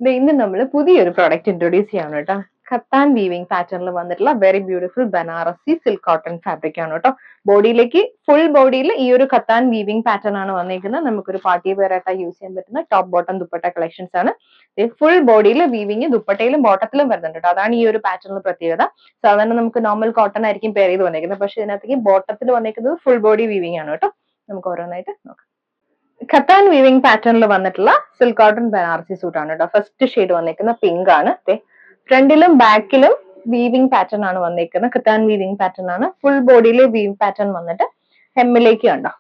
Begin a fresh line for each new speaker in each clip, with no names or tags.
ഇന്ന് നമ്മൾ പുതിയൊരു പ്രോഡക്റ്റ് ഇൻട്രൊഡ്യൂസ് ചെയ്യാണ് കേട്ടോ. ഖത്താൻ വീവിംഗ് പാറ്റേണിൽ വന്നിട്ടുള്ള very beautiful Banarasi silk cotton fabric ആണ് കേട്ടോ. ബോഡിയിലേക്ക് ഫുൾ ബോഡിയിൽ ഈ ഒരു ഖത്താൻ വീവിംഗ് പാറ്റേൺ ആണ് വന്നിരിക്കുന്നത്. നമുക്കൊരു പാർട്ടി വെയർ ആയിട്ട് യൂസ് ചെയ്യാൻ പറ്റുന്ന ടോപ്പ് ബോട്ടം ദുപ്പട്ട കളക്ഷൻസ് ആണ്. ഫുൾ ബോഡിയിൽ വീവിംഗ് ദുപ്പട്ടയിലും ബോട്ടത്തിലും വരുന്നുണ്ട് കേട്ടോ. അതാണ് ഈ ഒരു പാറ്റേണിൽ പ്രത്യേകത. സാധാരണ നമുക്ക് നോർമൽ കോട്ടൺ ആയിരിക്കും പെയർ ചെയ്ത് വന്നിരിക്കുന്നത്, പക്ഷെ ഇതിനകത്തേക്ക് ബോട്ടത്തിൽ വന്നിരിക്കുന്നത് ഫുൾ ബോഡി വീവിംഗ് ആണ് കേട്ടോ. നമുക്ക് ഓരോന്നായിട്ട് നോക്കാം. ഖത്താൻ വീവിംഗ് പാറ്റേണിൽ വന്നിട്ടുള്ള സിൽക്ക് കോട്ടൺ ബനാറസി സൂട്ട് ആണ് കേട്ടോ. ഫസ്റ്റ് ഷെയ്ഡ് വന്നിരിക്കുന്ന പിങ്ക് ആണ്. ഫ്രണ്ടിലും ബാക്കിലും വീവിംഗ് പാറ്റേൺ ആണ് വന്നിരിക്കുന്നത്. ഖത്താൻ വീവിംഗ് പാറ്റേൺ ആണ്. ഫുൾ ബോഡിയിൽ വീവിംഗ് പാറ്റേൺ വന്നിട്ട് ഹെമ്മിലേക്ക് കണ്ടോ.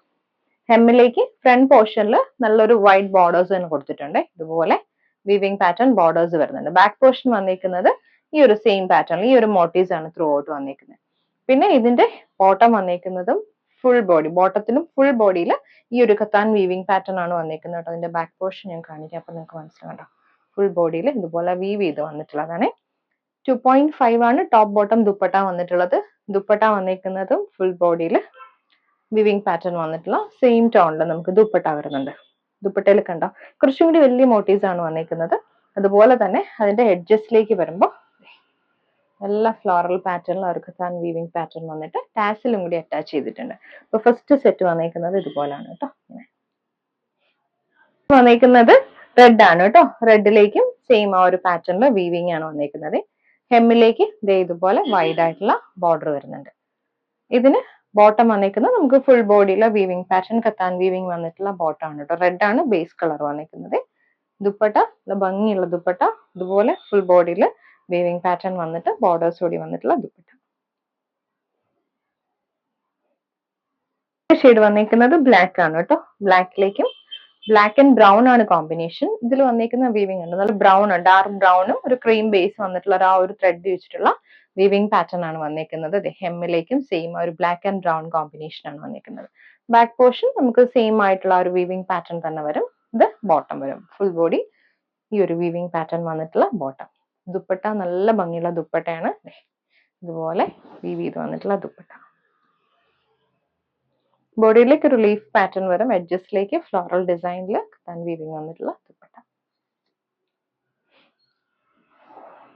ഹെമ്മിലേക്ക് ഫ്രണ്ട് പോർഷനിൽ നല്ലൊരു വൈറ്റ് ബോർഡേഴ്സ് തന്നെ കൊടുത്തിട്ടുണ്ട്. ഇതുപോലെ വീവിംഗ് പാറ്റേൺ ബോർഡേഴ്സ് വരുന്നുണ്ട്. ബാക്ക് പോർഷൻ വന്നിരിക്കുന്നത് ഈ ഒരു സെയിം പാറ്റേണിൽ ഈ ഒരു മോട്ടീവ്സ് ആണ് ത്രൂ ഔട്ട് വന്നിരിക്കുന്നത്. പിന്നെ ഇതിന്റെ ബോട്ടം വന്നിരിക്കുന്നതും ഫുൾ ബോഡി, ബോട്ടത്തിലും ഫുൾ ബോഡിയിൽ ഈ ഒരു ഖത്താൻ വീവിംഗ് പാറ്റേൺ ആണ് വന്നിരിക്കുന്നത് കേട്ടോ. അതിന്റെ ബാക്ക് പോർഷൻ ഞാൻ കാണിക്കാം, അപ്പൊ നിങ്ങൾക്ക് മനസ്സിലാകട്ടോ. ഫുൾ ബോഡിയിൽ ഇതുപോലെ വീവ് ചെയ്ത് വന്നിട്ടുള്ളതാണ്. 2.5 ആണ് ടോപ്പ് ബോട്ടം ദുപ്പട്ട വന്നിട്ടുള്ളത്. ദുപ്പട്ട വന്നിരിക്കുന്നതും ഫുൾ ബോഡിയിൽ വീവിംഗ് പാറ്റേൺ വന്നിട്ടുള്ള സെയിം ടോണിൽ നമുക്ക് ദുപ്പട്ട വരുന്നുണ്ട്. ദുപ്പട്ടയിൽ കണ്ടോ കുറച്ചും കൂടി വലിയ മോട്ടീവ്സ് ആണ് വന്നിരിക്കുന്നത്. അതുപോലെ തന്നെ അതിന്റെ എഡ്ജസിലേക്ക് വരുമ്പോൾ നല്ല ഫ്ലോറൽ പാറ്റേണിൽ ഒരു ഖത്താൻ വീവിംഗ് പാറ്റേൺ വന്നിട്ട് ടാസിലും കൂടി അറ്റാച്ച് ചെയ്തിട്ടുണ്ട്. അപ്പൊ ഫസ്റ്റ് സെറ്റ് വന്നിരിക്കുന്നത് ഇതുപോലാണ് കേട്ടോ. വന്നിരിക്കുന്നത് റെഡ് ആണ് കേട്ടോ. റെഡിലേക്കും സെയിം ആ ഒരു പാറ്റേണിൽ വീവിംഗ് ആണ് വന്നിരിക്കുന്നത്. ഹെമ്മിലേക്ക് ഇതുപോലെ വൈഡ് ആയിട്ടുള്ള ബോർഡർ വരുന്നുണ്ട്. ഇതിന് ബോട്ടം വന്നിരിക്കുന്നത് നമുക്ക് ഫുൾ ബോഡിയിലെ വീവിംഗ് പാറ്റേൺ ഖത്താൻ വീവിംഗ് വന്നിട്ടുള്ള ബോട്ടം ആണ് കേട്ടോ. റെഡ് ആണ് ബേസ് കളർ വന്നിരിക്കുന്നത്. ദുപ്പട്ട ഭംഗിയുള്ള ദുപ്പട്ട, ഇതുപോലെ ഫുൾ ബോഡിയിൽ വീവിംഗ് പാറ്റേൺ വന്നിട്ട് ബോർഡേഴ്സ് കൂടി വന്നിട്ടുള്ള ദുപ്പട്ട. ഷെയ്ഡ് വന്നിരിക്കുന്നത് ബ്ലാക്ക് ആണ് കേട്ടോ. ബ്ലാക്കിലേക്കും ബ്ലാക്ക് ആൻഡ് ബ്രൗൺ ആണ് കോമ്പിനേഷൻ. ഇതിൽ വന്നിരിക്കുന്ന വീവിംഗ് ഉണ്ട് നല്ല ബ്രൗൺ, ഡാർക്ക് ബ്രൗണും ഒരു ക്രീം ബേസ് വന്നിട്ടുള്ള ആ ഒരു ത്രെഡ് വെച്ചിട്ടുള്ള വീവിംഗ് പാറ്റേൺ ആണ് വന്നിരിക്കുന്നത്. ഹെമ്മിലേക്കും സെയിം ഒരു ബ്ലാക്ക് ആൻഡ് ബ്രൗൺ കോമ്പിനേഷൻ ആണ് വന്നിരിക്കുന്നത്. ബാക്ക് പോർഷൻ നമുക്ക് സെയിം ആയിട്ടുള്ള ഒരു വീവിംഗ് പാറ്റേൺ തന്നെ വരും. ഇത് ബോട്ടം വരും. ഫുൾ ബോഡി ഈ ഒരു വീവിംഗ് പാറ്റേൺ വന്നിട്ടുള്ള ബോട്ടം. ദുപ്പട്ട നല്ല ഭംഗിയുള്ള ദുപ്പട്ടയാണ്. ഇതുപോലെ വീവ് ചെയ്ത് വന്നിട്ടുള്ള ദുപ്പട്ട. ബോഡിയിലേക്ക് ഒരു ലീഫ് പാറ്റേൺ വരും. എഡ്ജസിലേക്ക് ഫ്ലോറൽ ഡിസൈനിൽ ഖത്താൻ വീവിംഗ് വന്നിട്ടുള്ള ദുപ്പട്ട.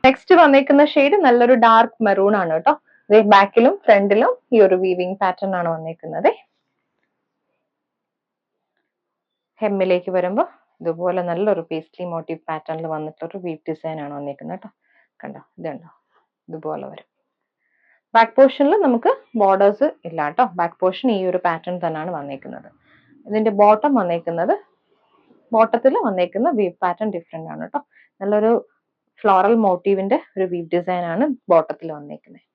നെക്സ്റ്റ് വന്നിരിക്കുന്ന ഷെയ്ഡ് നല്ലൊരു ഡാർക്ക് മെറൂൺ ആണ് കേട്ടോ. ബാക്കിലും ഫ്രണ്ടിലും ഈ ഒരു വീവിംഗ് പാറ്റേൺ ആണ് വന്നിരിക്കുന്നത്. ഹെമ്മിലേക്ക് വരുമ്പോൾ ഇതുപോലെ നല്ലൊരു പേസ്ട്രി മോട്ടീവ് പാറ്റേണിൽ വന്നിട്ടുള്ള വീവ് ഡിസൈൻ ആണ് വന്നിരിക്കുന്നത് കേട്ടോ. കണ്ടോ, ഇതുണ്ടോ, ഇതുപോലെ വരും. ബാക്ക് പോർഷനിൽ നമുക്ക് ബോർഡേഴ്സ് ഇല്ല കേട്ടോ. ബാക്ക് പോർഷൻ ഈ ഒരു പാറ്റേൺ തന്നെയാണ് വന്നിരിക്കുന്നത്. ഇതിന്റെ ബോട്ടം വന്നിരിക്കുന്നത് ബോട്ടത്തിൽ വന്നിരിക്കുന്ന വീവ് പാറ്റേൺ ഡിഫറെന്റ് ആണ് കേട്ടോ. നല്ലൊരു ഫ്ലോറൽ മോട്ടീവിന്റെ ഒരു വീവ് ഡിസൈൻ ആണ് ബോട്ടത്തിൽ വന്നിരിക്കുന്നത്.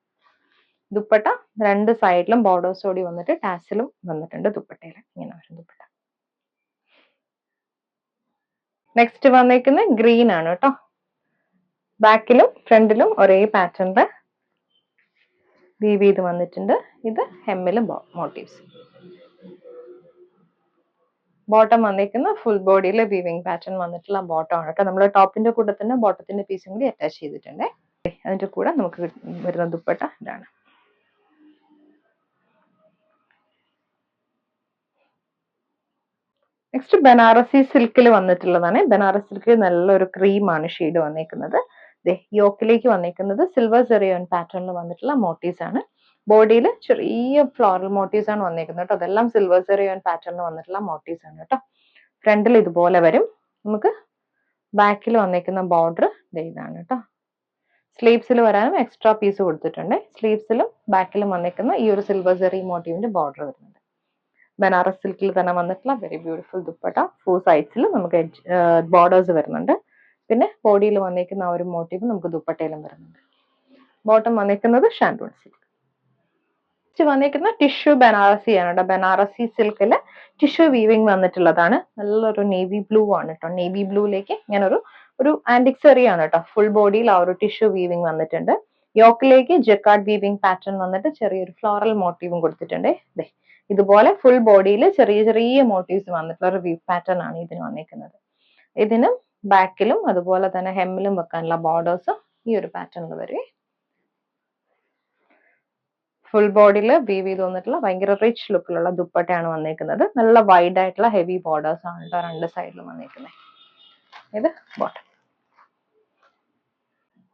ദുപ്പട്ട രണ്ട് സൈഡിലും ബോർഡേഴ്സ് കൂടി വന്നിട്ട് ടാസിലും വന്നിട്ടുണ്ട് ദുപ്പട്ടയിൽ. ഇങ്ങനെ വരും ദുപ്പട്ട. നെക്സ്റ്റ് വന്നിരിക്കുന്നത് ഗ്രീൻ ആണ് കേട്ടോ. ബാക്കിലും ഫ്രണ്ടിലും ഒരേ പാറ്റേണിന്റെ വീവ് ചെയ്ത് വന്നിട്ടുണ്ട്. ഇത് ഹെമ്മിലും മോട്ടീവ്സ്. ബോട്ടം വന്നിരിക്കുന്ന ഫുൾ ബോഡിയിൽ വീവിംഗ് പാറ്റേൺ വന്നിട്ടുള്ള ബോട്ടം ആണ് കേട്ടോ. നമ്മൾ ടോപ്പിന്റെ കൂടെ തന്നെ ബോട്ടത്തിന്റെ പീസും കൂടി അറ്റാച്ച് ചെയ്തിട്ടുണ്ട്. അതിന്റെ കൂടെ നമുക്ക് വരുന്ന ദുപ്പട്ട ഇതാണ്. നെക്സ്റ്റ് ബനാറസി സിൽക്കിൽ വന്നിട്ടുള്ളതാണ്. ബനാറസി സിൽക്കിൽ നല്ലൊരു ക്രീമാണ് ഷെയ്ഡ് വന്നിരിക്കുന്നത്. യോക്കിലേക്ക് വന്നിരിക്കുന്നത് സിൽവർ സെറിയോൺ പാറ്റേണിൽ വന്നിട്ടുള്ള മോട്ടീവ്സ് ആണ്. ബോഡിയിൽ ചെറിയ ഫ്ലോറൽ മോട്ടീവ്സ് ആണ് വന്നിരിക്കുന്നത് കേട്ടോ. അതെല്ലാം സിൽവർ സെറിയോൺ പാറ്റേണിൽ വന്നിട്ടുള്ള മോട്ടീവ്സ് ആണ് കേട്ടോ. ഫ്രണ്ടിൽ ഇതുപോലെ വരും. നമുക്ക് ബാക്കിൽ വന്നിരിക്കുന്ന ബോർഡർ ഇതാണ് കേട്ടോ. സ്ലീവ്സിൽ വരാനും എക്സ്ട്രാ പീസ് കൊടുത്തിട്ടുണ്ട്. സ്ലീവ്സിലും ബാക്കിലും വന്നിരിക്കുന്ന ഈ ഒരു സിൽവർ സെറി മോട്ടീവിന്റെ ബോർഡർ വരുന്നുണ്ട്. ബനാറസ് സിൽക്കിൽ തന്നെ വന്നിട്ടുള്ള വെരി ബ്യൂട്ടിഫുൾ ദുപ്പട്ട. 4 സൈഡ്സിൽ നമുക്ക് ബോർഡേഴ്സ് വരുന്നുണ്ട്. പിന്നെ ബോഡിയിൽ വന്നിരിക്കുന്ന ആ ഒരു മോട്ടീവ് നമുക്ക് ദുപ്പട്ടയിലും വരുന്നുണ്ട്. ബോട്ടം വന്നിരിക്കുന്നത് ഷാൻഡൂൺ സിൽക്ക്. വന്നിരിക്കുന്ന ടിഷ്യൂ ബനാറസി ആണ് കേട്ടോ. ബനാറസി സിൽക്കില് ടിഷ്യൂ വീവിംഗ് വന്നിട്ടുള്ളതാണ്. നല്ലൊരു നേവി ബ്ലൂ ആണ് കേട്ടോ. നേവി ബ്ലൂയിലേക്ക് ഇങ്ങനെ ഒരു ആന്റിക് സെറി ആണ് കേട്ടോ. ഫുൾ ബോഡിയിൽ ആ ഒരു ടിഷ്യൂ വീവിംഗ് വന്നിട്ടുണ്ട്. യോക്കിലേക്ക് ജക്കാർഡ് വീവിംഗ് പാറ്റേൺ വന്നിട്ട് ചെറിയൊരു ഫ്ലോറൽ മോട്ടീവും കൊടുത്തിട്ടുണ്ട്. ഇതുപോലെ ഫുൾ ബോഡിയിൽ ചെറിയ ചെറിയ മോട്ടീവ്സ് വന്നിട്ടുള്ള ഒരു വീവ് പാറ്റേൺ ആണ് ഇതിന് വന്നിരിക്കുന്നത്. ഇതിനും ബാക്കിലും അതുപോലെ തന്നെ ഹെമ്മിലും വെക്കാനുള്ള ബോർഡേഴ്സ് ഈ ഒരു പാറ്റേണിൽ വരും. ഫുൾ ബോഡിയിൽ വീവ് ചെയ്ത് വന്നിട്ടുള്ള ഭയങ്കര റിച്ച് ലുക്കിലുള്ള ദുപ്പട്ടയാണ് വന്നിരിക്കുന്നത്. നല്ല വൈഡ് ആയിട്ടുള്ള ഹെവി ബോർഡേഴ്സ് ആണ് കേട്ടോ രണ്ട് സൈഡിലും വന്നിരിക്കുന്നത്. ഇത് ബോട്ടം.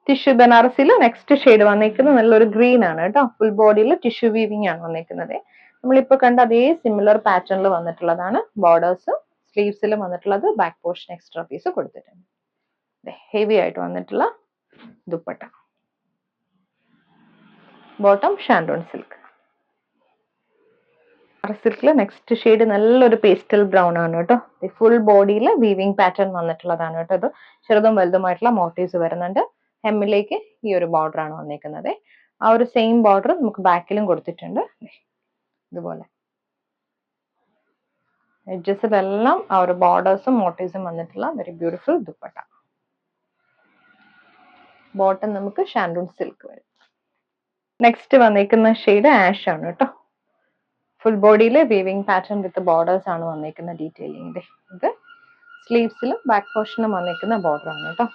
ടിഷ്യൂ ബനാറസിൽ നെക്സ്റ്റ് ഷെയ്ഡ് വന്നിരിക്കുന്നത് നല്ലൊരു ഗ്രീൻ ആണ് കേട്ടോ. ഫുൾ ബോഡിയിൽ ടിഷ്യൂ വീവിംഗ് ആണ് വന്നിരിക്കുന്നത്. നമ്മളിപ്പോ കണ്ട അതേ സിമിലർ പാറ്റേണിൽ വന്നിട്ടുള്ളതാണ്. ബോർഡേഴ്സ് സ്ലീവ്സിലും വന്നിട്ടുള്ളത്. ബാക്ക് പോർഷൻ എക്സ്ട്രാ പീസ് കൊടുത്തിട്ടുണ്ട്. ഹെവി ആയിട്ട് വന്നിട്ടുള്ള ദുപ്പട്ട. Bottom shantoon silk. സിൽക്കില് നെക്സ്റ്റ് ഷെയ്ഡ് നല്ലൊരു പേസ്റ്റൽ ബ്രൗൺ ആണ് കേട്ടോ. ഫുൾ ബോഡിയിൽ വീവിംഗ് പാറ്റേൺ വന്നിട്ടുള്ളതാണ് കേട്ടോ. ഇത് ചെറുതും വലുതുമായിട്ടുള്ള മോട്ടീവ്സ് വരുന്നുണ്ട്. ഹെമ്മിലേക്ക് ഈ ഒരു ബോർഡർ ആണ് വന്നിരിക്കുന്നത്. ആ ഒരു സെയിം ബോർഡർ നമുക്ക് ബാക്കിലും കൊടുത്തിട്ടുണ്ട്. ഇതുപോലെ എഡ്ജസിലെല്ലാം ആ ഒരു ബോർഡേഴ്സും മോട്ടീവ്സും വന്നിട്ടുള്ള വെരി ബ്യൂട്ടിഫുൾ ദുപ്പട്ട. ബോട്ടം നമുക്ക് ഷാൻഡൂൺ സിൽക്ക് വരും. നെക്സ്റ്റ് വന്നിരിക്കുന്ന ഷെയ്ഡ് ആഷ് ആണ് കേട്ടോ. ഫുൾ ബോഡിയിൽ വീവിംഗ് പാറ്റേൺ വിത്ത് ബോർഡേഴ്സ് ആണ് വന്നിരിക്കുന്ന ഡീറ്റെയിലിംഗ്. ഇത് സ്ലീവ്സിലും ബാക്ക് പോർഷനും വന്നിരിക്കുന്ന ബോർഡർ ആണ് കേട്ടോ.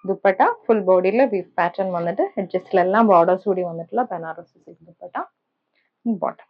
ദുപ്പട്ട ഫുൾ ബോഡിയിൽ വീവ് പാറ്റേൺ വന്നിട്ട് എഡ്ജസ്റ്റിലെല്ലാം ബോർഡേഴ്സ് കൂടി വന്നിട്ടുള്ള ബനാറസി സിൽക്ക് ദുപ്പട്ട. ബോട്ടം